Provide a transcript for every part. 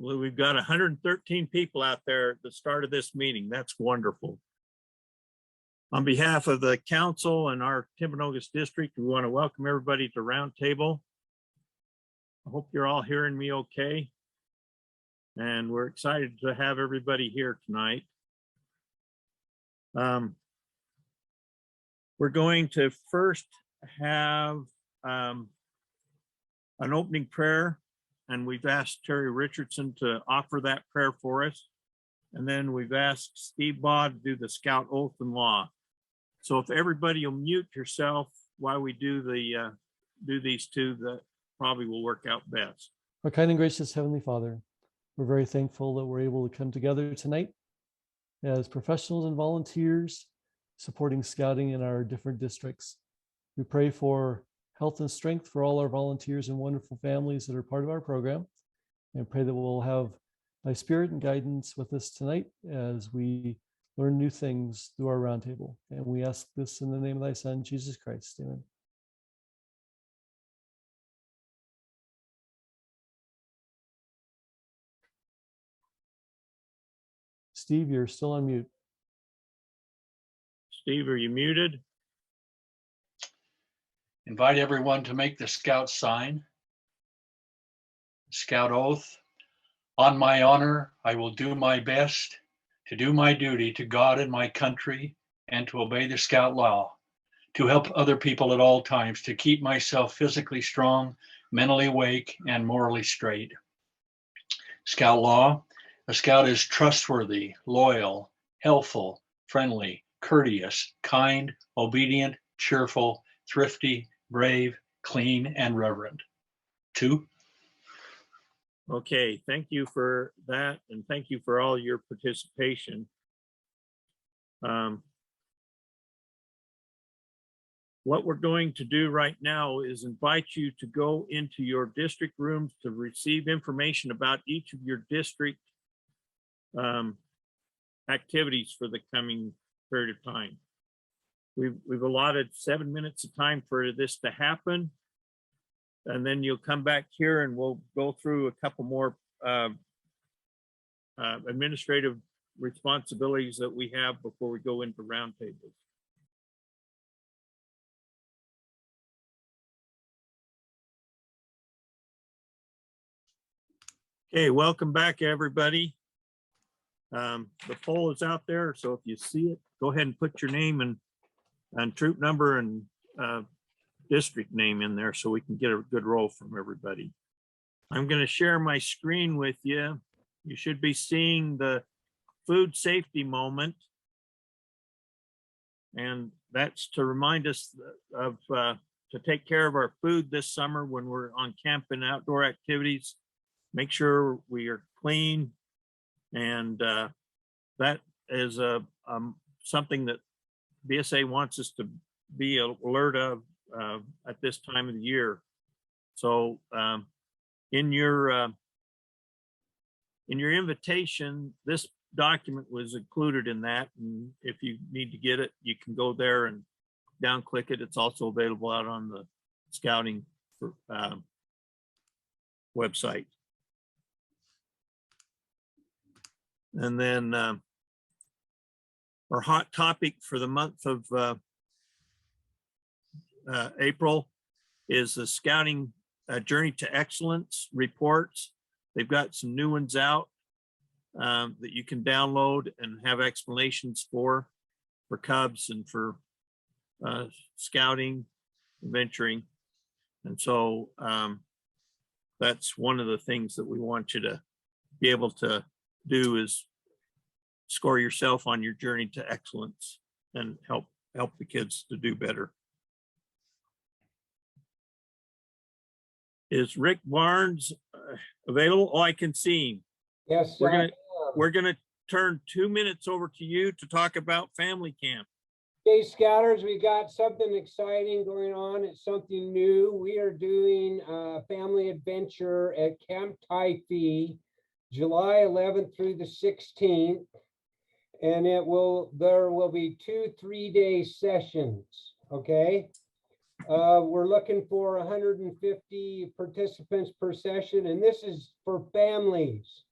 Well, we've got 113 people out there at the start of this meeting. That's wonderful. On behalf of the council and our Timpanogos district, we want to welcome everybody to Roundtable. I hope you're all hearing me okay. And we're excited to have everybody here tonight. We're going to first have an opening prayer, and we've asked Terry Richardson to offer that prayer for us. And then we've asked Steve Baugh to do the Scout Oath and Law. So if everybody will mute yourself while we do these two, that probably will work out best. Our kind and gracious Heavenly Father, we're very thankful that we're able to come together tonight as professionals and volunteers supporting scouting in our different districts. We pray for health and strength for all our volunteers and wonderful families that are part of our program, and pray that we'll have thy spirit and guidance with us tonight as we learn new things through our roundtable. And we ask this in the name of thy Son, Jesus Christ. Amen. Steve, you're still on mute. Steve, are you muted? Invite everyone to make the Scout sign. Scout oath. On my honor, I will do my best to do my duty to God and my country, and to obey the Scout law, to help other people at all times, to keep myself physically strong, mentally awake, and morally straight. Scout law. A Scout is trustworthy, loyal, helpful, friendly, courteous, kind, obedient, cheerful, thrifty, brave, clean, and reverent. 2. Okay, thank you for that, and thank you for all your participation. What we're going to do right now is invite you to go into your district rooms to receive information about each of your district activities for the coming period of time. We've allotted 7 minutes of time for this to happen, and then you'll come back here and we'll go through a couple more administrative responsibilities that we have before we go into roundtables. Okay, welcome back, everybody. The poll is out there, so if you see it, go ahead and put your name and troop number and district name in there so we can get a good roll from everybody. I'm going to share my screen with you. You should be seeing the food safety moment, and that's to remind us of to take care of our food this summer when we're on camp and outdoor activities. Make sure we are clean, and that is something that BSA wants us to be alert of at this time of the year. So in your invitation, this document was included in that, and if you need to get it, you can go there and down click it. It's also available out on the scouting website. And then our hot topic for the month of April is the Scouting Journey to Excellence reports. They've got some new ones out that you can download and have explanations for Cubs and for scouting, venturing. And so that's one of the things that we want you to be able to do, is score yourself on your journey to excellence and help the kids to do better. Is Rick Barnes available? Oh, I can see him. Yes, we're gonna turn 2 minutes over to you to talk about family camp. Okay, Scouters, we got something exciting going on. It's something new. We are doing a family adventure at Camp Typee, July 11th through the 16th, and there will be 2 3-day sessions. Okay, we're looking for 150 participants per session, and this is for families.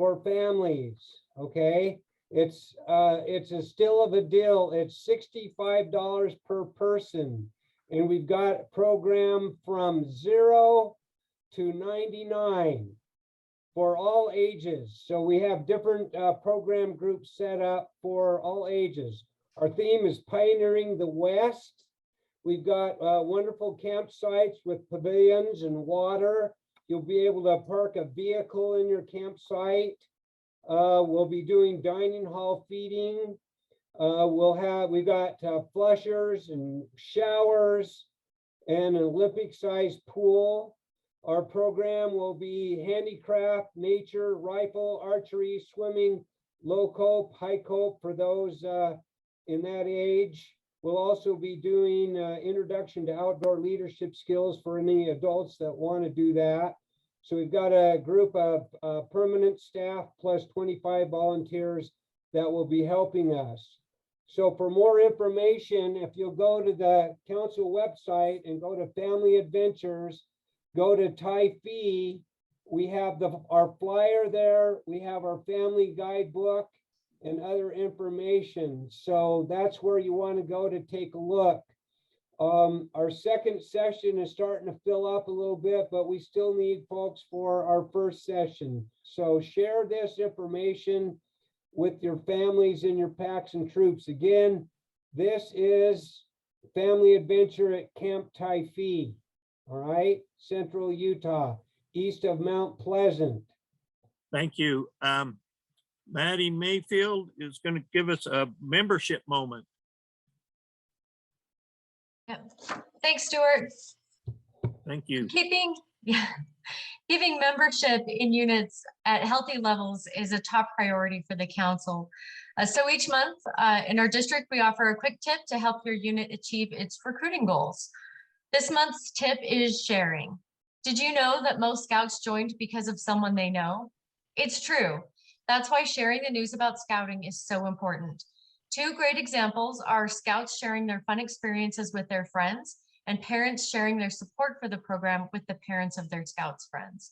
for families, okay? It's a still of a deal. It's $65 per person. And we've got a program from 0 to 99 for all ages. So we have different program groups set up for all ages. Our theme is Pioneering the West. We've got wonderful campsites with pavilions and water. You'll be able to park a vehicle in your campsite. We'll be doing dining hall feeding. We've got flushers and showers and an Olympic-sized pool. Our program will be handicraft, nature, rifle, archery, swimming, low cope, high cope for those in that age. We'll also be doing introduction to outdoor leadership skills for any adults that want to do that. So we've got a group of permanent staff plus 25 volunteers that will be helping us. So for more information, if you'll go to the council website and go to Family Adventures, go to Typee, we have our flyer there, we have our family guidebook and other information. So that's where you want to go to take a look. Our second session is starting to fill up a little bit, but we still need folks for our first session. So share this information with your families and your packs and troops. Again, this is Family Adventure at Camp Typee, all right? Central Utah, east of Mount Pleasant. Thank you. Maddie Mayfield is going to give us a membership moment. Yep. Thanks, Stuart. Thank you. Keeping membership in units at healthy levels is a top priority for the council. So each month in our district, we offer a quick tip to help your unit achieve its recruiting goals. This month's tip is sharing. Did you know that most scouts joined because of someone they know? It's true. That's why sharing the news about scouting is so important. Two great examples are scouts sharing their fun experiences with their friends and parents sharing their support for the program with the parents of their scouts friends.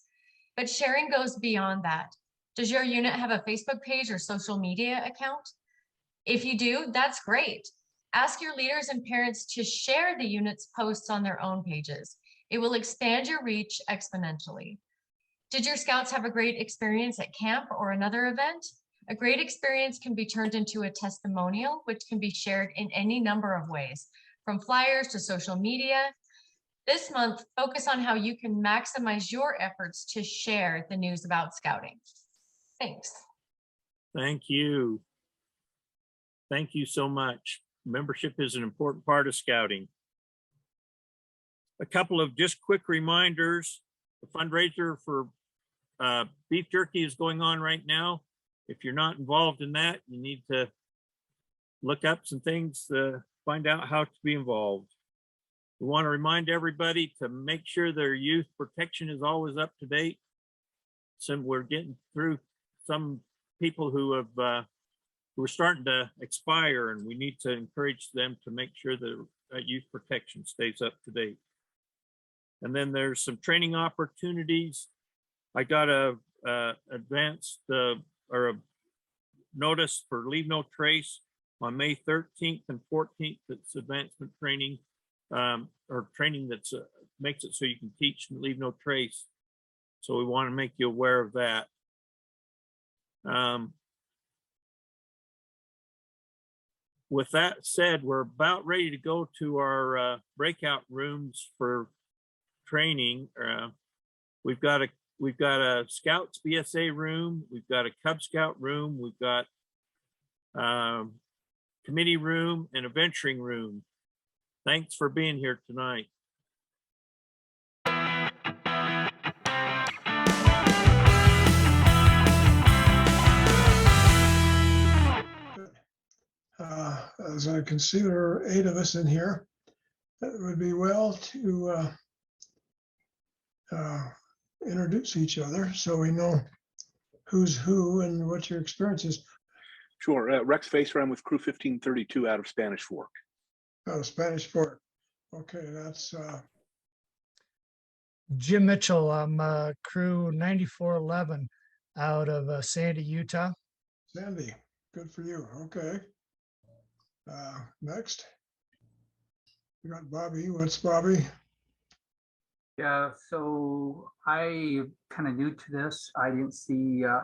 But sharing goes beyond that. Does your unit have a Facebook page or social media account? If you do, that's great. Ask your leaders and parents to share the unit's posts on their own pages. It will expand your reach exponentially. Did your scouts have a great experience at camp or another event? A great experience can be turned into a testimonial, which can be shared in any number of ways, from flyers to social media. This month, focus on how you can maximize your efforts to share the news about scouting. Thanks. Thank you. Thank you so much. Membership is an important part of scouting. A couple of just quick reminders. The fundraiser for beef jerky is going on right now. If you're not involved in that, you need to look up some things to find out how to be involved. We want to remind everybody to make sure their youth protection is always up to date. So we're getting through some people who are starting to expire, and we need to encourage them to make sure that youth protection stays up to date. And then there's some training opportunities. I got a advanced or a notice for Leave No Trace on May 13th and 14th. It's advancement training or training that's makes it so you can teach and leave no trace. So we want to make you aware of that. With that said, we're about ready to go to our breakout rooms for training. We've got a Scouts BSA room, we've got a Cub Scout room, we've got committee room and a venturing room. Thanks for being here tonight. As I consider 8 of us in here, it would be well to introduce each other so we know who's who and what your experience is. Sure. Rex Facer, I'm with Crew 1532 out of Spanish Fork. Oh, Spanish Fork. Okay, that's Jim Mitchell. I'm crew 9411 out of Sandy, Utah. Sandy, good for you. Okay. Next. We got Bobby. What's Bobby? Yeah, so I kind of new to this. I didn't see, I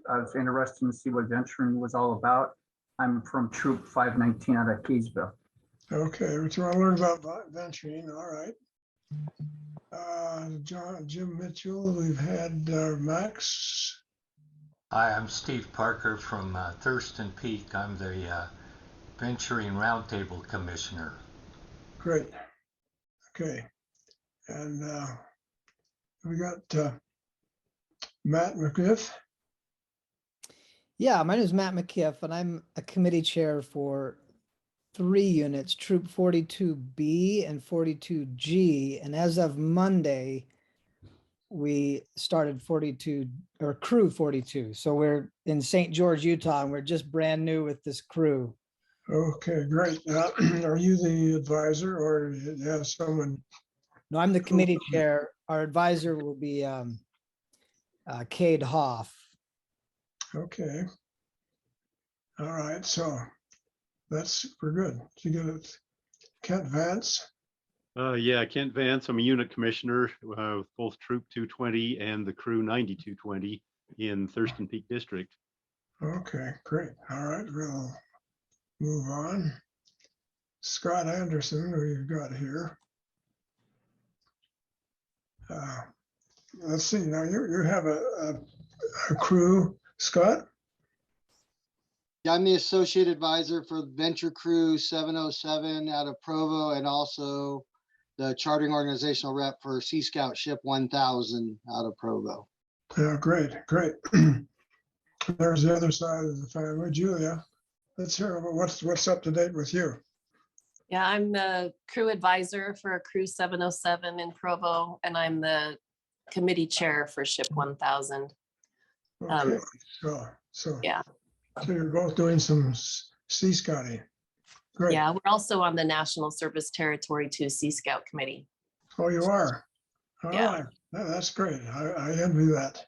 was interested to see what venturing was all about. I'm from Troop 519 out of Kaysville. Okay, what you want to learn about venturing? All right. Jim Mitchell, we've had Max. Hi, I'm Steve Parker from Thurston Peak. I'm the Venturing Roundtable Commissioner. Great. Okay. And we got Matt McGriff. Yeah, my name is Matt McKiff, and I'm a committee chair for 3 units, Troop 42B and 42G. And as of Monday, we started 42 or crew 42. So we're in St. George, Utah, and we're just brand new with this crew. Okay, great. Are you the advisor or you have someone? No, I'm the committee chair. Our advisor will be Cade Hoff. Okay. All right, so we're good. You get it. Kent Vance. Yeah, Kent Vance. I'm a unit commissioner with both Troop 220 and the Crew 9220 in Thurston Peak District. Okay, great. All right, we'll move on. Scott Anderson, who you've got here. Let's see. Now you have a crew, Scott. Yeah, I'm the associate advisor for Venture Crew 707 out of Provo, and also the chartering organizational rep for Sea Scout Ship 1000 out of Provo. Yeah, great. There's the other side of the family. Julia, let's hear about what's up to date with you. Yeah, I'm the crew advisor for Crew 707 in Provo, and I'm the committee chair for Ship 1000. Okay, so yeah. So you're both doing some sea scouting. Great. Yeah, we're also on the National Service Territory 2 Sea Scout Committee. Oh, you are? All Yeah. right. That's great. I envy that.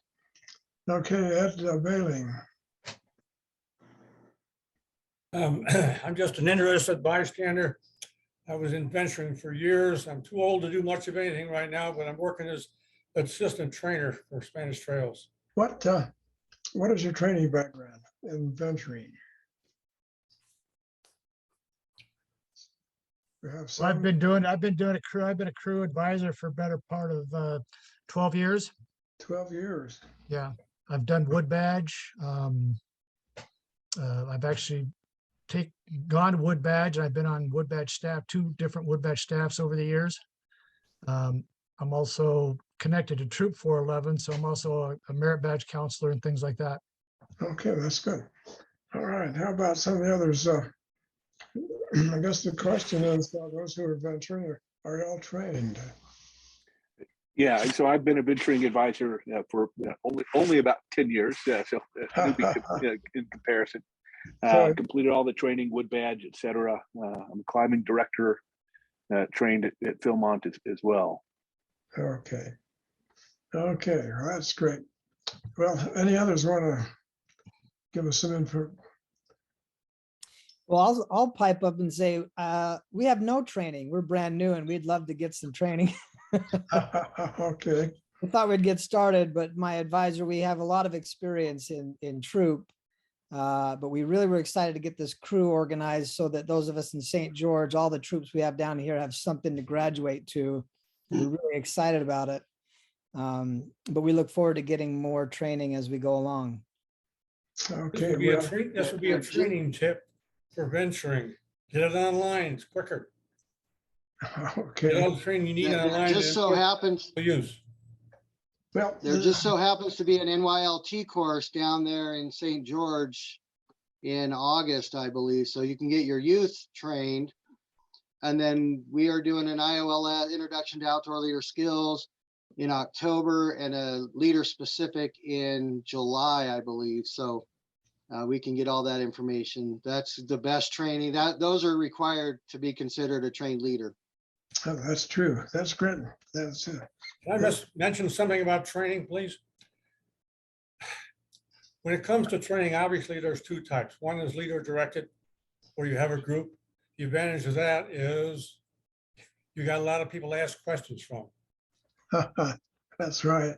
Okay, Ed Bailing. I'm just an interested bystander. I was in venturing for years. I'm too old to do much of anything right now, but I'm working as assistant trainer for Spanish Trails. What is your training background in venturing? Well, I've been a crew advisor for a better part of 12 years. 12 years. Yeah, I've done wood badge. I've actually gone to wood badge. I've been on wood badge staff, 2 different wood badge staffs over the years. I'm also connected to Troop 411, so I'm also a merit badge counselor and things like that. Okay, that's good. All right, how about some of the others? I guess the question is, those who are venturing, are you all trained? Yeah, so I've been a venturing advisor for only about 10 years. So in comparison, completed all the training, wood badge, etc. I'm a climbing director, trained at Philmont as well. Okay, well, that's great. Well, any others want to give us some info? Well, I'll pipe up and say, we have no training. We're brand new and we'd love to get some training. Okay. I thought we'd get started, but my advisor, we have a lot of experience in troop, but we really were excited to get this crew organized so that those of us in St. George, all the troops we have down here have something to graduate to. We're really excited about it. But we look forward to getting more training as we go along. Okay. This would be a training tip for venturing. Get it online, it's quicker. Okay. Get all the training you need online. Just so happens. Use. Well, there just so happens to be an NYLT course down there in St. George in August, I believe. So you can get your youth trained. And then we are doing an IOLS, Introduction to Outdoor Leader Skills, in October, and a leader specific in July, I believe. So we can get all that information. That's the best training. Those are required to be considered a trained leader. Oh, that's true. That's great. That's Can I just mention something about training, please? when it comes to training, obviously there's two types. One is leader directed, where you have a group. The advantage of that is you got a lot of people to ask questions from. That's right.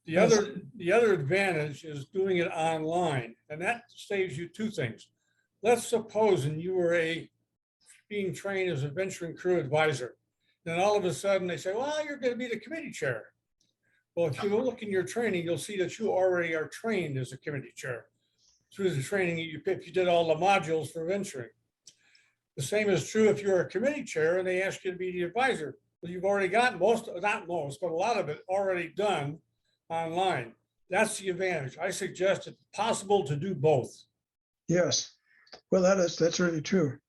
The other advantage is doing it online, and that saves you two things. Let's suppose and you were being trained as a venturing crew advisor. Then all of a sudden they say, well, you're going to be the committee chair. Well, if you look in your training, you'll see that you already are trained as a committee chair through the training if you did all the modules for venturing. The same is true if you're a committee chair and they ask you to be the advisor. Well, you've already got not most, but a lot of it already done online. That's the advantage. I suggest it's possible to do both. Yes. Well, that's really true.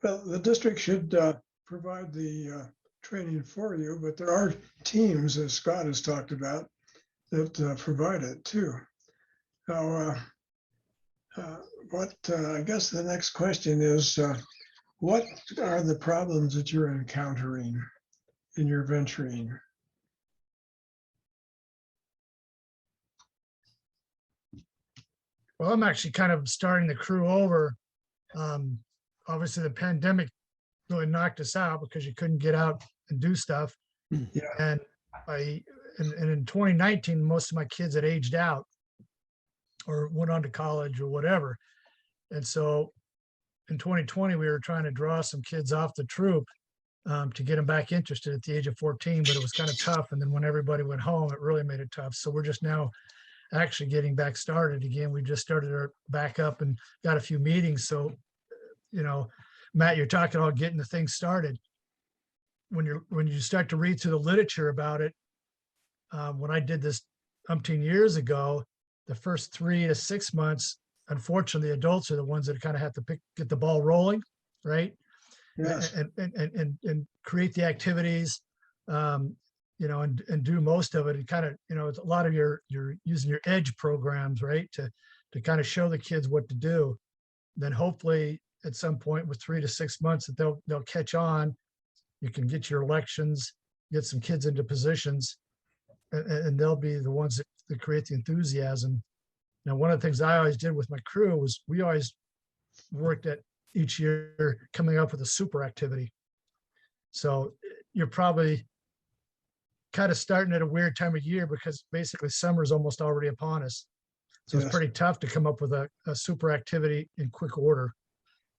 Well, the district should provide the training for you, but there are teams, as Scott has talked about, that provide it too. Now, I guess the next question is, what are the problems that you're encountering in your venturing? Well, I'm actually kind of starting the crew over. Obviously, the pandemic really knocked us out because you couldn't get out and do stuff. Yeah. And in 2019, most of my kids had aged out or went on to college or whatever. And so in 2020, we were trying to draw some kids off the troop to get them back interested at the age of 14, but it was kind of tough. And then when everybody went home, it really made it tough. So we're just now actually getting back started again. We just started our back up and got a few meetings. So, you know, Matt, you're talking about getting the thing started. When you start to read through the literature about it, when I did this umpteen years ago, the first 3 to 6 months, unfortunately, adults are the ones that kind of have to get the ball rolling, right? Yes. And create the activities, you know, and do most of it. And kind of, you know, it's a lot of you're using your edge programs, right, to kind of show the kids what to do. Then hopefully at some point with 3 to 6 months that they'll catch on. You can get your elections, get some kids into positions, and they'll be the ones that create the enthusiasm. Now, one of the things I always did with my crew was we always worked at each year coming up with a super activity. So you're probably kind of starting at a weird time of year because basically summer is almost already upon us. So Yes. It's pretty tough to come up with a super activity in quick order.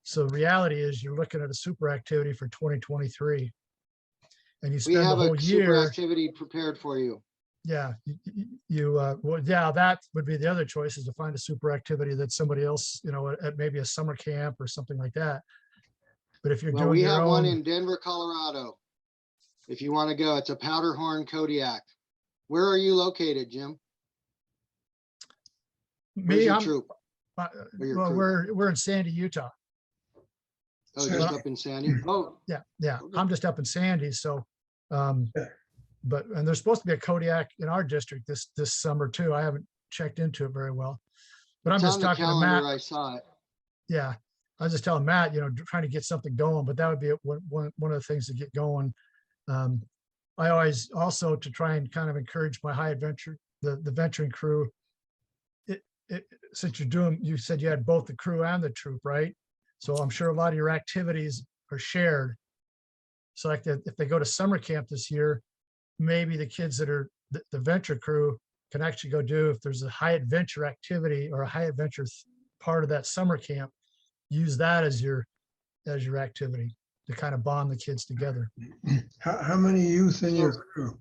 So the reality is you're looking at a super activity for 2023. And you We spend the have whole a super year. activity prepared for you. Yeah, well, yeah, that would be the other choice, is to find a super activity that somebody else, you know, at maybe a summer camp or something like that. But if you're Well, doing we your have own, one in Denver, Colorado. If you want to go, it's a Powderhorn Kodiak. Where are you located, Jim? Where's me, your I'm, troop? well, your crew? we're in Sandy, Utah. Oh, just up in Sandy? Oh, Yeah, okay. I'm just up in Sandy, so, Yeah. and there's supposed to be a Kodiak in our district this summer too. I haven't checked into it very well. But I'm It's just on the talking to calendar. Matt. I saw it. Yeah, I was just telling Matt, you know, trying to get something going, but that would be one of the things to get going. I always also, to try and kind of encourage my high adventure, the venturing crew. Since you said you had both the crew and the troop, right? So I'm sure a lot of your activities are shared. So like if they go to summer camp this year, maybe the kids that are the venture crew can actually go do, if there's a high adventure activity or a high adventure part of that summer camp, use that as your activity to kind of bond the kids together. How many youth in your crew?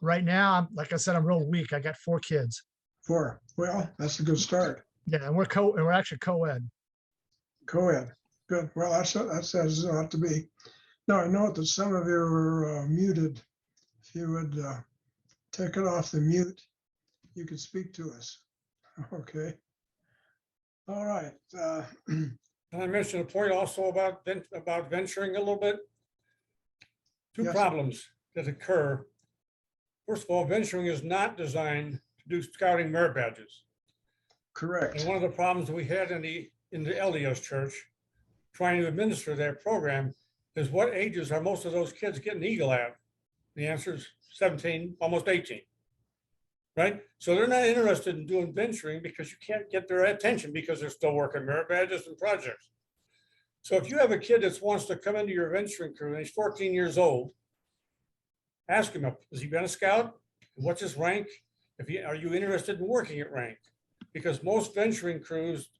Right now, like I said, I'm real weak. I got 4 kids. 4. Well, that's a good start. Yeah, and we're actually co-ed. Co-ed. Good. Well, that's as it ought to be. Now, I know that some of you are muted. If you would take it off the mute, you could speak to us. Okay. All right. Can I mention a point also about venturing a little bit? Two Yes. problems that occur. First of all, venturing is not designed to do scouting merit badges. Correct. And one of the problems we had in the LDS church trying to administer that program is, what ages are most of those kids getting Eagle at? The answer is 17, almost 18. right? So they're not interested in doing venturing because you can't get their attention because they're still working merit badges and projects. So if you have a kid that wants to come into your venturing crew and he's 14 years old, ask him, has he been a scout? What's his rank? Are you interested in working at rank? Because most venturing crews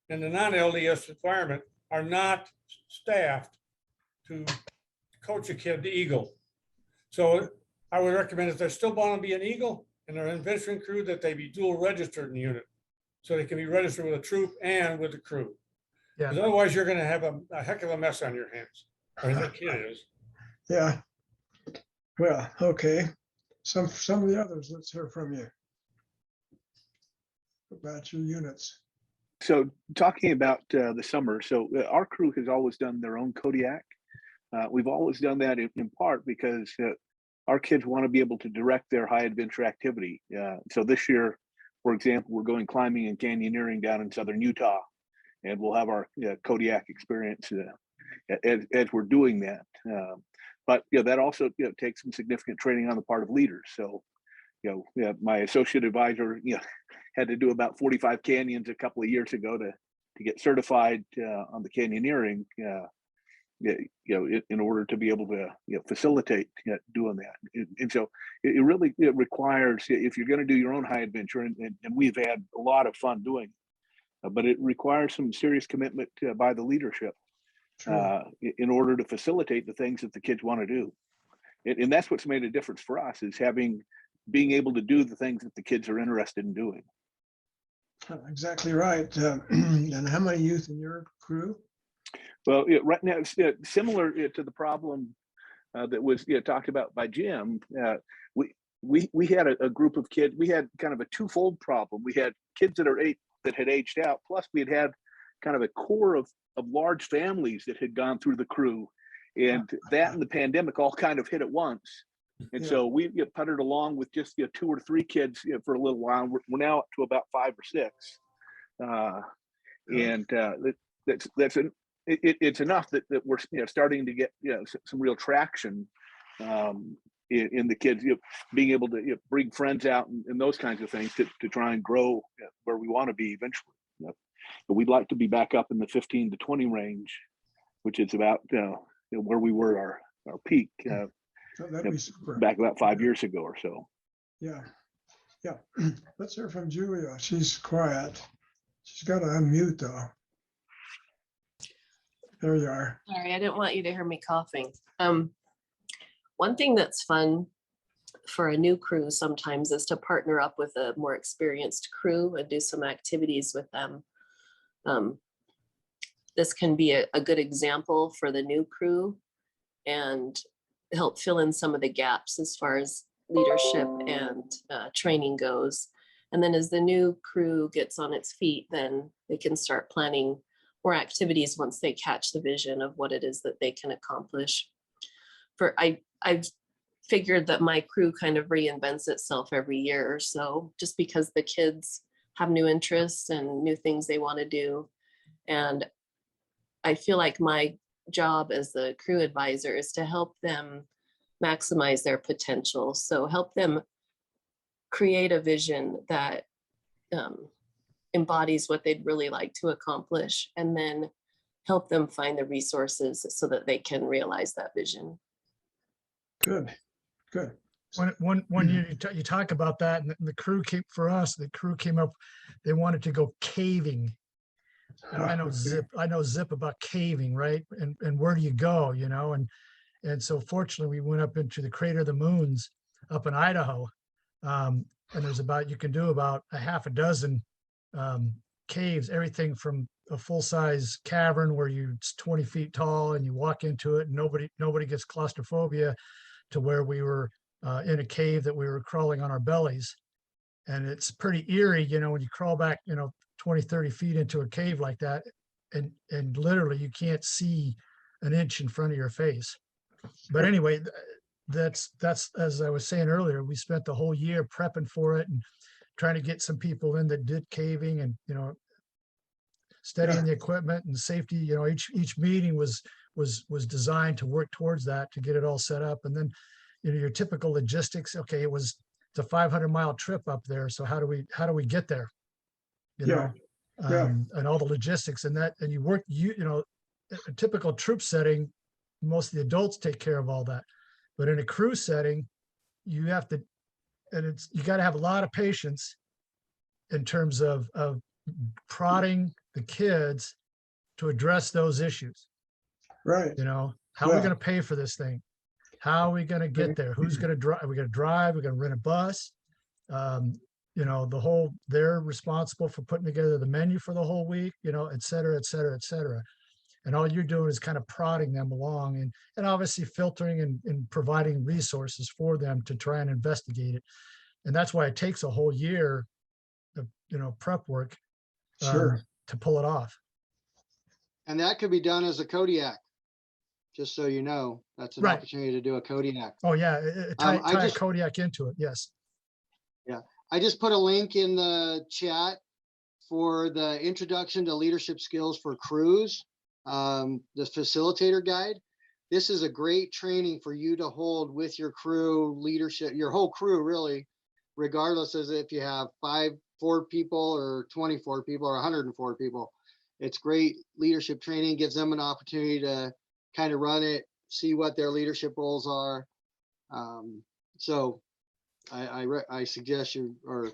in the non-LDS environment are not staffed to coach a kid to Eagle. So I would recommend if they still want to be an Eagle and they're in venturing crew, that they be dual registered in the unit. So they can be registered with a troop and with the crew. Yeah. Because otherwise you're going to have a heck of a mess on your hands. Or the kid is. Yeah. Well, okay. Some of the others, let's hear from you about your units. So talking about the summer, so our crew has always done their own Kodiak. We've always done that in part because our kids want to be able to direct their high adventure activity. So this year, for example, we're going climbing and canyoneering down in southern Utah, and we'll have our Kodiak experience as we're doing that. But that also takes some significant training on the part of leaders. So my associate advisor had to do about 45 canyons a couple of years ago to get certified on the canyoneering. In order to be able to facilitate doing that. And so it really requires, if you're going to do your own high adventure, and we've had a lot of fun doing it, but it requires some serious commitment by the leadership in order to facilitate the things that the kids want to do. And that's what's made a difference for us, is being able to do the things that the kids are interested in doing. Exactly right. And how many youth in your crew? Well, right now it's similar to the problem that was talked about by Jim. We had a group of kids. We had kind of a twofold problem. We had kids that had aged out. Plus, we had kind of a core of large families that had gone through the crew, and that and the pandemic all kind of hit at once. And so we puttered along with just 2 or 3 kids for a little while. We're now up to about 5 or 6, and it's enough that we're starting to get some real traction in the kids being able to bring friends out and those kinds of things to try and grow where we want to be eventually. But we'd like to be back up in the 15 to 20 range, which is about where we were our peak That'd be super. Back about 5 years ago or so. Yeah. Let's hear from Julia. She's quiet. She's got to unmute though. There you are. Sorry, I didn't want you to hear me coughing. One thing that's fun for a new crew sometimes is to partner up with a more experienced crew and do some activities with them. This can be a good example for the new crew and help fill in some of the gaps as far as leadership and training goes. And then as the new crew gets on its feet, then they can start planning more activities once they catch the vision of what it is that they can accomplish. I've figured that my crew kind of reinvents itself every year or so, just because the kids have new interests and new things they want to do. And I feel like my job as the crew advisor is to help them maximize their potential. So help them create a vision that embodies what they'd really like to accomplish, and then help them find the resources so that they can realize that vision. Good. When you talk about that, and the crew the crew came up, they wanted to go caving. And I know Zip about caving, right? And where do you go, and so fortunately we went up into the Crater of the Moons up in Idaho. And you can do about a half a dozen caves, everything from a full-size cavern where it's 20 feet tall and you walk into it and nobody gets claustrophobia, to where we were in a cave that we were crawling on our bellies. And it's pretty eerie, when you crawl back, 20, 30 feet into a cave like that, and literally you can't see an inch in front of your face. But anyway, that's as I was saying earlier, we spent the whole year prepping for it and trying to get some people in that did caving and studying the equipment and safety. Each meeting was designed to work towards that, to get it all set up. And then your typical logistics. Okay, it was it's a 500-mile trip up there. So how do we get there? You Yeah. know, Yeah. and all the logistics and that, and you know, a typical troop setting, most of the adults take care of all that. But in a crew setting, you have to, and you got to have a lot of patience in terms of prodding the kids to address those issues. Right. You know, how are we Yeah. going to pay for this thing? How are we going to get there? Who's going to drive? Are we going to drive? We're going to rent a bus. You know, they're responsible for putting together the menu for the whole week, you know, et cetera, et cetera, et cetera. And all you're doing is kind of prodding them along and obviously filtering and providing resources for them to try and investigate it. And that's why it takes a whole year of, you know, prep work Sure. to pull it off. And that could be done as a Kodiak, just so you know. That's an Right. opportunity to do a Kodiak. Oh yeah, tie I a Kodiak into it. Yes. Yeah, I just put a link in the chat for the Introduction to Leadership Skills for Crews, the facilitator guide. This is a great training for you to hold with your crew leadership, your whole crew really, regardless as if you have 4 people or 24 people or 104 people. It's great leadership training, gives them an opportunity to kind of run it, see what their leadership roles are. So I suggest you or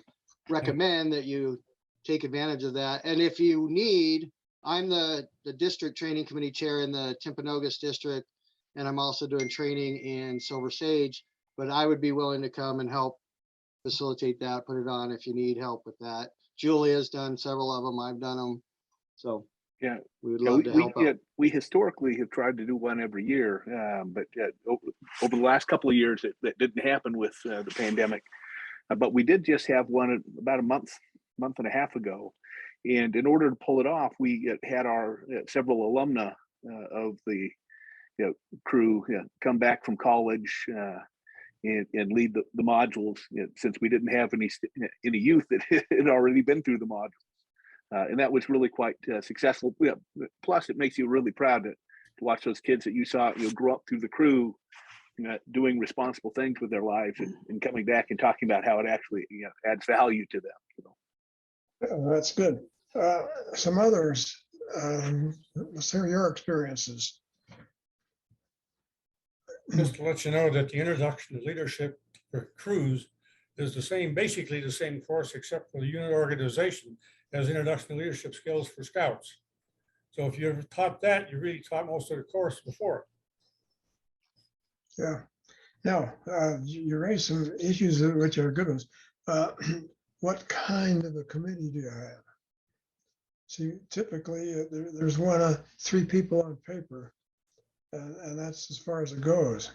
recommend that you take advantage of that. And if you need, I'm the district training committee chair in the Timpanogos district, and I'm also doing training in Silver Sage, but I would be willing to come and help facilitate that, put it on if you need help with that. Julia's done several of them. I've done them. So yeah, we would love to help out. We historically have tried to do one every year, but over the last couple of years, that didn't happen with the pandemic. But we did just have one about a month and a half ago. And in order to pull it off, we had our several alumna of the crew come back from college and lead the modules, since we didn't have any youth that had already been through the modules. And that was really quite successful. Plus, it makes you really proud to watch those kids that you saw grow up through the crew, doing responsible things with their lives and coming back and talking about how it actually adds value to them. Yeah, that's good. Some others, let's hear your experiences. Just to let you know that the Introduction to Leadership for Crews is basically the same course, except for the unit organization as Introduction to Leadership Skills for Scouts. So if you ever taught that, you really taught most of the course before. Yeah. Now, you raised some issues which are good ones. What kind of a committee do you have? See, typically there's 3 people on paper, and that's as far as it goes.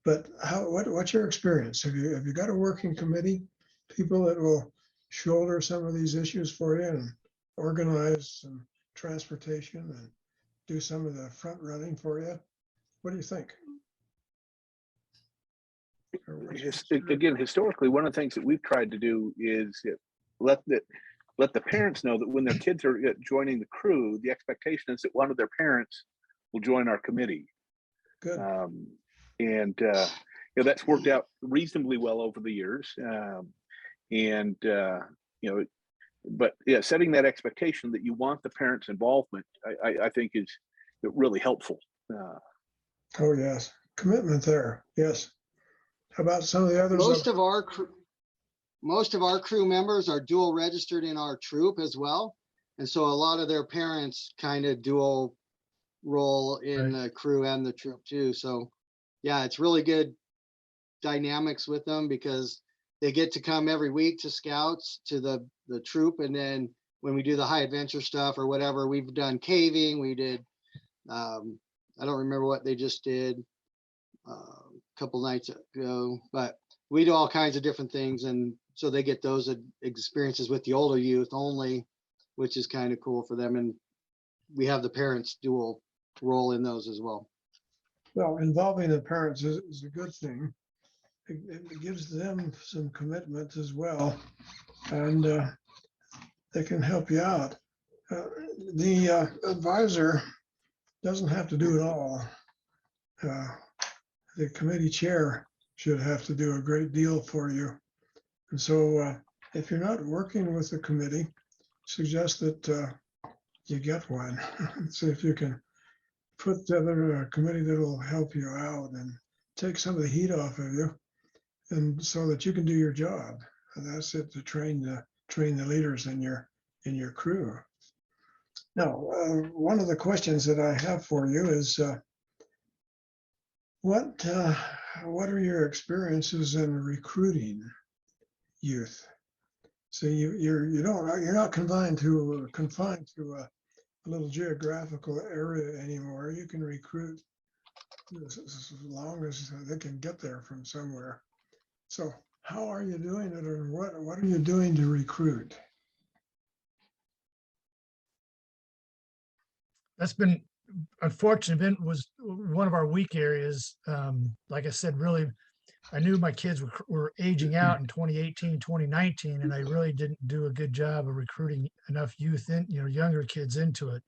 But what's your experience? Have you got a working committee, people that will shoulder some of these issues for you and organize some transportation and do some of the front running for you? What do you think? Again, historically, one of the things that we've tried to do is let the parents know that when their kids are joining the crew, the expectation is that one of their parents will join our committee. Good. And that's worked out reasonably well over the years. But setting that expectation that you want the parents' involvement, I think is really helpful. Oh yes, commitment there. Yes. How about some of the others? Most of our crew members are dual registered in our troop as well, and so a lot of their parents kind of dual role in the crew and the troop too. So yeah, it's really good dynamics with them because they get to come every week to scouts, to the troop, and then when we do the high adventure stuff or whatever, we've done caving, we did I don't remember what they just did a couple nights ago, but we do all kinds of different things, and so they get those experiences with the older youth only, which is kind of cool for them. And we have the parents dual role in those as well. Well, involving the parents is a good thing. It gives them some commitment as well, and they can help you out. The advisor doesn't have to do it all. The committee chair should have to do a great deal for you And so if you're not working with the committee, suggest that you get one. See if you can put together a committee that will help you out and take some of the heat off of you, and so that you can do your job. And that's it, to train the leaders in your crew. Now, one of the questions that I have for you is, what are your experiences in recruiting youth? So you're not confined to a little geographical area anymore. You can recruit as long as they can get there from somewhere. So how are you doing it, or what are you doing to recruit? That's been unfortunate. Was one of our weak areas. Like I said, really, I knew my kids were aging out in 2018, 2019, and I really didn't do a good job of recruiting enough youth in, younger kids into it.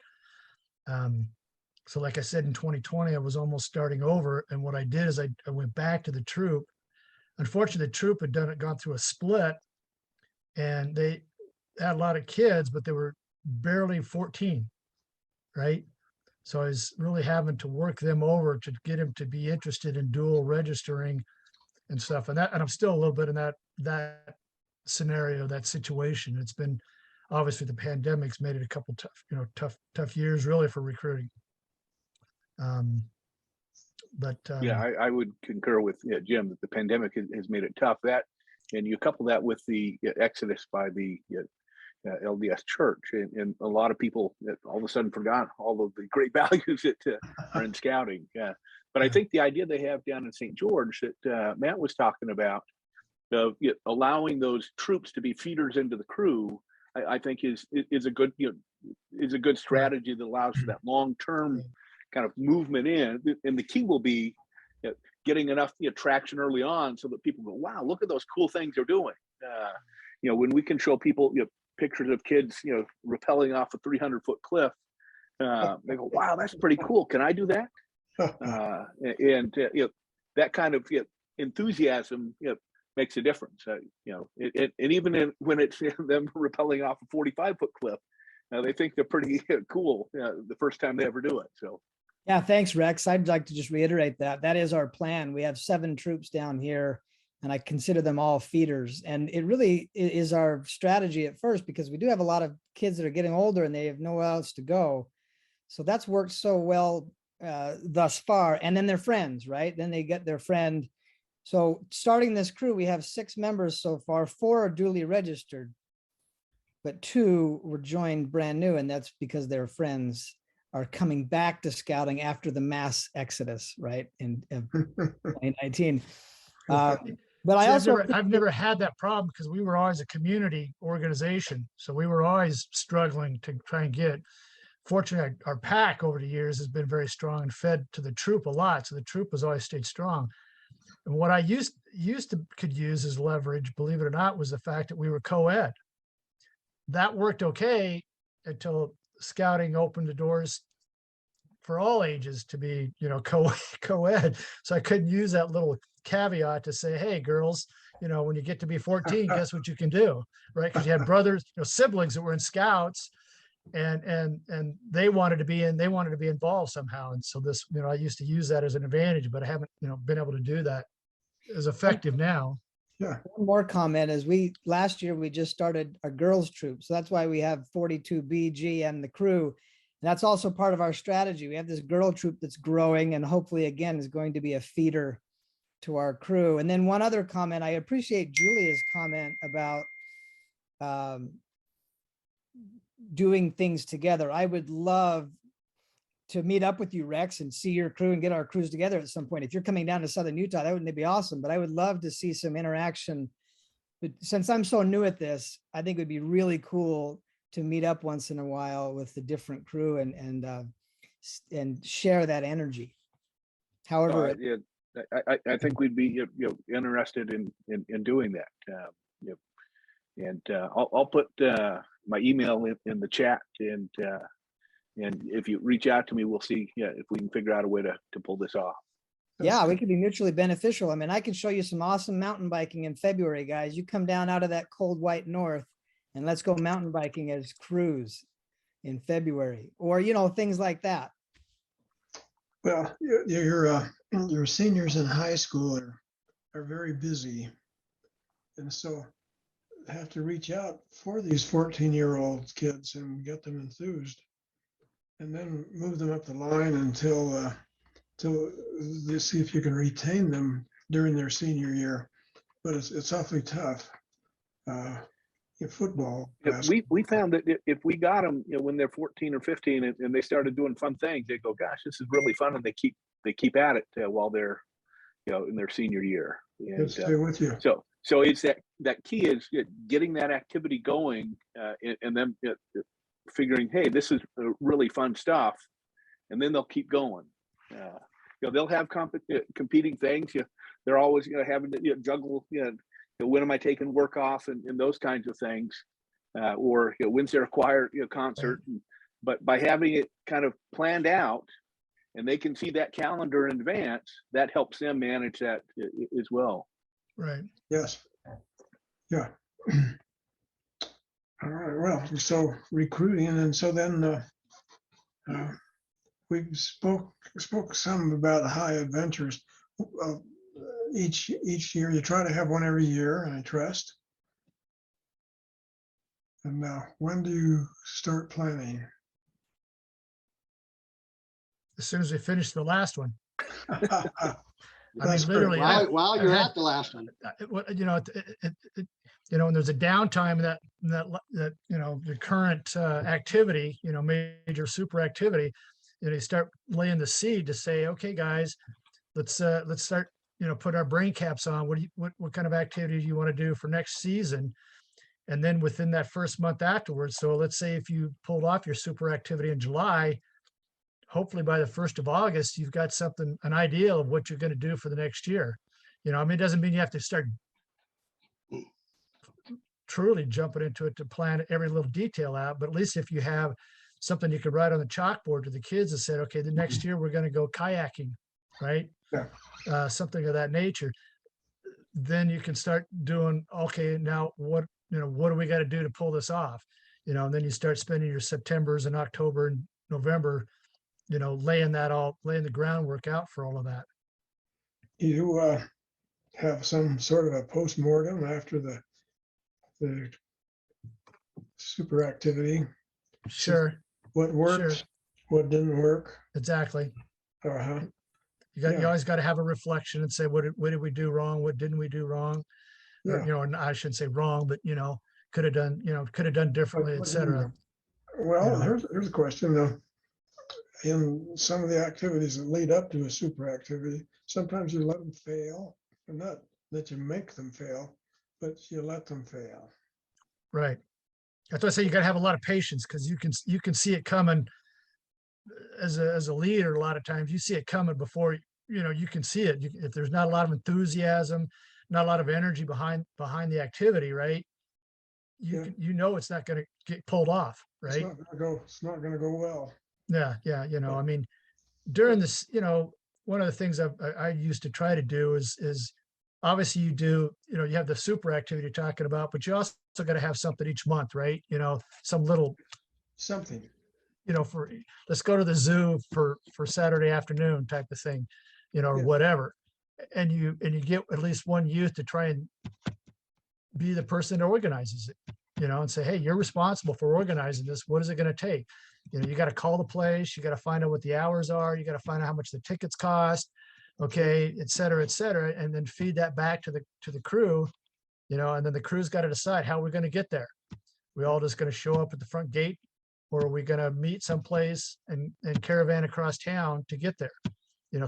So like I said, in 2020, I was almost starting over. And what I did is I went back to the troop. Unfortunately, the troop had gone through a split, and they had a lot of kids, but they were barely 14, right? So I was really having to work them over to get them to be interested in dual registering and stuff. And I'm still a little bit in that scenario, that situation. It's been, obviously the pandemic's made it a couple tough years really for recruiting. Yeah, I would concur with Jim that the pandemic has made it tough. That, and you couple that with the exodus by the LDS Church, and a lot of people all of a sudden forgot all of the great values that are in scouting. But I think the idea they have down in St. George that Matt was talking about, allowing those troops to be feeders into the crew, I think is a good strategy that allows for that long-term kind of movement in. And the key will be getting enough traction early on so that people go, wow, look at those cool things they're doing. When we can show people pictures of kids rappelling off a 300-foot cliff, they go, wow, that's pretty cool. Can I do that? That kind of enthusiasm makes a difference. And even when it's them rappelling off a 45-foot cliff, they think they're pretty cool the first time they ever do it. So. Yeah, thanks, Rex. I'd like to just reiterate that is our plan. We have 7 troops down here, and I consider them all feeders. And it really is our strategy at first, because we do have a lot of kids that are getting older and they have nowhere else to go. So that's worked so well thus far. And then their friends, right? Then they get their friend. So starting this crew, we have 6 members so far. 4 are duly registered, but 2 were joined brand new. And that's because their friends are coming back to scouting after the mass exodus, right, in 2019. But I also I've never had that problem, because we were always a community organization, so we were always struggling to try and get. Fortunately, our pack over the years has been very strong and fed to the troop a lot, so the troop has always stayed strong. And what I used to could use as leverage, believe it or not, was the fact that we were co-ed. That worked okay until scouting opened the doors for all ages to be, co-ed. So I couldn't use that little caveat to say, hey, girls, when you get to be 14, guess what you can do, right? Because you had brothers, siblings that were in scouts, and they wanted to be involved somehow. And so this, I used to use that as an advantage, but I haven't, been able to do that as effective now. Yeah. One more comment is last year we just started a girls troop. So that's why we have 42BG and the crew. And that's also part of our strategy. We have this girl troop that's growing, and hopefully again is going to be a feeder to our crew. And then one other comment, I appreciate Julia's comment about doing things together. I would love to meet up with you, Rex, and see your crew and get our crews together at some point. If you're coming down to Southern Utah, that would be awesome. But I would love to see some interaction. But since I'm so new at this, I think it would be really cool to meet up once in a while with the different crew and share that energy. However, I think we'd be interested in doing that. And I'll put my email in the chat, and if you reach out to me, we'll see if we can figure out a way to pull this off. Yeah, we could be mutually beneficial. I mean, I can show you some awesome mountain biking in February, guys. You come down out of that cold white north and let's go mountain biking as crews in February, or, you know, things like that. Well, your seniors in high school are very busy. And so have to reach out for these 14-year-old kids and get them enthused, and then move them up the line until they see if you can retain them during their senior year. But it's awfully tough. In football. Yeah, we found that if we got them, you know, when they're 14 or 15 and they started doing fun things, they go, gosh, this is really fun. And they keep at it while they're, you know, in their senior year. And, stay with you. So it's that key is getting that activity going and then figuring, hey, this is really fun stuff. And then they'll keep going. You know, they'll have competing things. They're always having to juggle, when am I taking work off and those kinds of things, or when's their choir concert. But by having it kind of planned out, and they can see that calendar in advance, that helps them manage that as well. Right. Yes. Yeah. All right. Well, so recruiting, and so then we spoke some about high adventures. Each year, you try to have one every year, I trust. And when do you start planning? As soon as we finish the last one. I mean, That's literally. While you're at the last one. When there's a downtime that the current activity, major super activity, you start laying the seed to say, okay, guys, let's start, put our brain caps on. What kind of activity do you want to do for next season? And then within that first month afterwards, so let's say if you pulled off your super activity in July, hopefully by the 1st of August, you've got an idea of what you're going to do for the next year. It doesn't mean you have to start truly jumping into it to plan every little detail out, but at least if you have something you could write on the chalkboard to the kids and said, okay, the next year we're going to go kayaking, right? Yeah. Something of that nature. Then you can start doing, okay, now what do we got to do to pull this off? And then you start spending your Septembers and October and November, laying the groundwork out for all of that. You have some sort of a post-mortem after the super activity. Sure. What worked, Sure. what didn't work. Exactly. Uh-huh. You always got to have a reflection and say, what did we do wrong? What didn't we do wrong? Yeah. And I shouldn't say wrong, but could have done differently, etc. Well, here's a question though. In some of the activities that lead up to a super activity, sometimes you let them fail, and not that you make them fail, but you let them fail. Right. That's why I say you got to have a lot of patience, because you can see it coming as a leader. A lot of times you see it coming before you can see it. If there's not a lot of enthusiasm, not a lot of energy behind the activity, right? It's not going to get pulled off, right? It's not going to go well. Yeah. I mean, during this, one of the things I used to try to do is obviously you have the super activity you're talking about, but you also got to have something each month, right? Some little something, for let's go to the zoo for Saturday afternoon type of thing, or whatever. And you get at least one youth to try and be the person that organizes it, and say, hey, you're responsible for organizing this. What is it going to take? You got to call the place. You got to find out what the hours are. You got to find out how much the tickets cost. Okay, et cetera, and then feed that back to the crew, and then the crew's got to decide how we're going to get there. We all just going to show up at the front gate, or are we going to meet someplace and caravan across town to get there?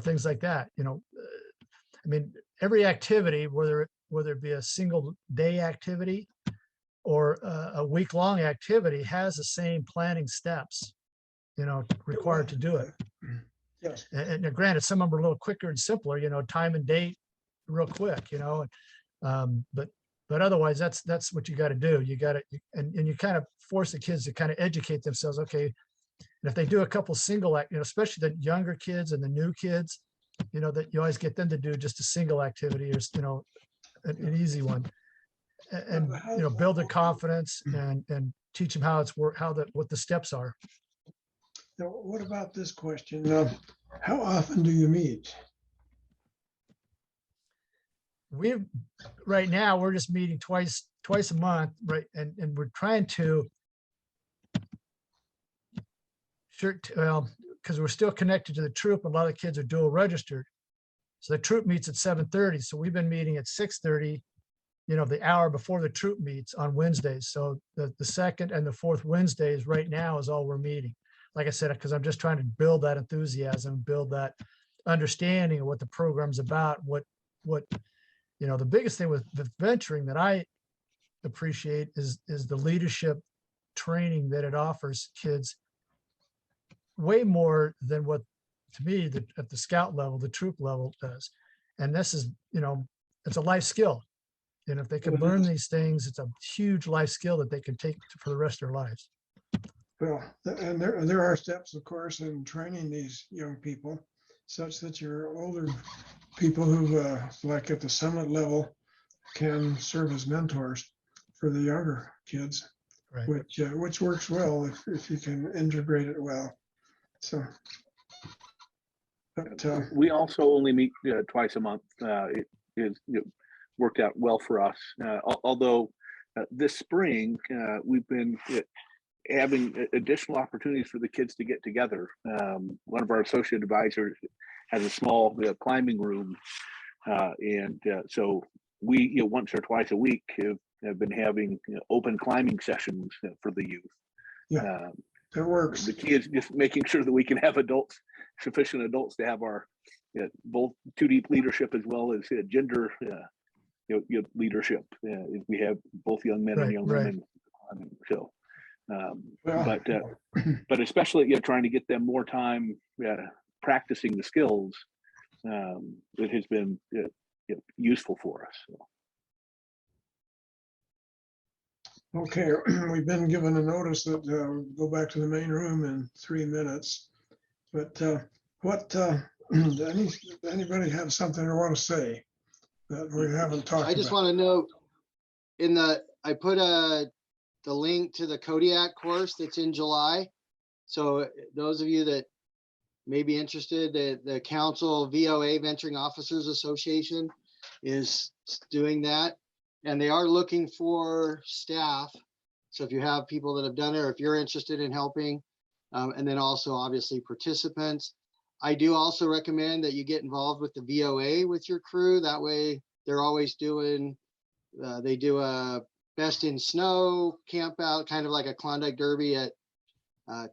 Things like that. I mean, every activity, whether it be a single day activity or a week-long activity, has the same planning steps, required to do it. Yes. And granted, some of them are a little quicker and simpler, time and date real quick, but otherwise that's what you got to do. You got to, and you kind of force the kids to kind of educate themselves. Okay. And if they do a couple single, especially the younger kids and the new kids, that you always get them to do just a single activity or, an easy one. And, build their confidence and teach them how it's what the steps are. Now, what about this question? How often do you meet? Right now, we're just meeting twice a month, right? And we're trying to because we're still connected to the troop. A lot of kids are dual registered. So the troop meets at 7:30. So we've been meeting at 6:30, the hour before the troop meets on Wednesdays. So the second and the fourth Wednesdays right now is all we're meeting. Like I said, because I'm just trying to build that enthusiasm, build that understanding of what the program's about, what the biggest thing with venturing that I appreciate is the leadership training that it offers kids way more than what, to me, at the scout level, the troop level does. And this is, it's a life skill. And if they can learn these things, it's a huge life skill that they can take for the rest of their lives. Well, and there are steps, of course, in training these young people, such that your older people who, like at the summit level, can serve as mentors for the younger kids, right. which works well if you can integrate it well. So, but, we also only meet twice a month. It is worked out well for us. Although this spring we've been having additional opportunities for the kids to get together. One of our associate advisors has a small climbing room, and so we once or twice a week have been having open climbing sessions for the youth. Yeah, that works. The key is just making sure that we can have sufficient adults to have our both 2D leadership as well as gender leadership. We have both young men and young women. So, but especially trying to get them more time practicing the skills, it has been useful for us. So. Okay, we've been given a notice that we'll go back to the main room in 3 minutes. But anybody have something they want to say that we haven't talked about? I just want to know, I put the link to the Kodiak course that's in July. So those of you that may be interested, the Council VOA Venturing Officers Association is doing that. And they are looking for staff. So if you have people that have done it, or if you're interested in helping, and then also obviously participants. I do also recommend that you get involved with the VOA with your crew. That way they're always doing, they do a best in snow camp out, kind of like a Klondike Derby at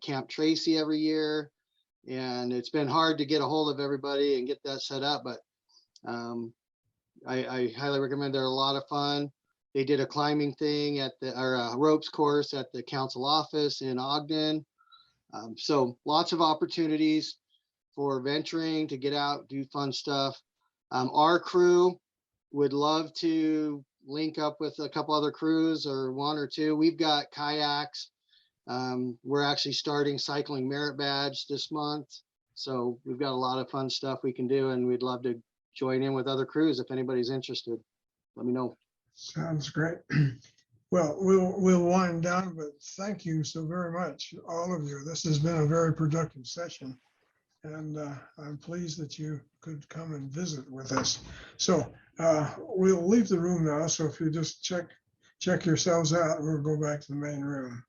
Camp Tracy every year. And it's been hard to get a hold of everybody and get that set up, but I highly recommend. They're a lot of fun. They did a climbing thing or a ropes course at the council office in Ogden. So lots of opportunities for venturing to get out, do fun stuff. Our crew would love to link up with a couple other crews or one or two. We've got kayaks. We're actually starting cycling merit badge this month. So we've got a lot of fun stuff we can do, and we'd love to join in with other crews. If anybody's interested, let me know. Sounds great. Well, we'll wind down, but thank you so very much, all of you. This has been a very productive session, and I'm pleased that you could come and visit with us. So we'll leave the room now. So if you just check yourselves out, we'll go back to the main room.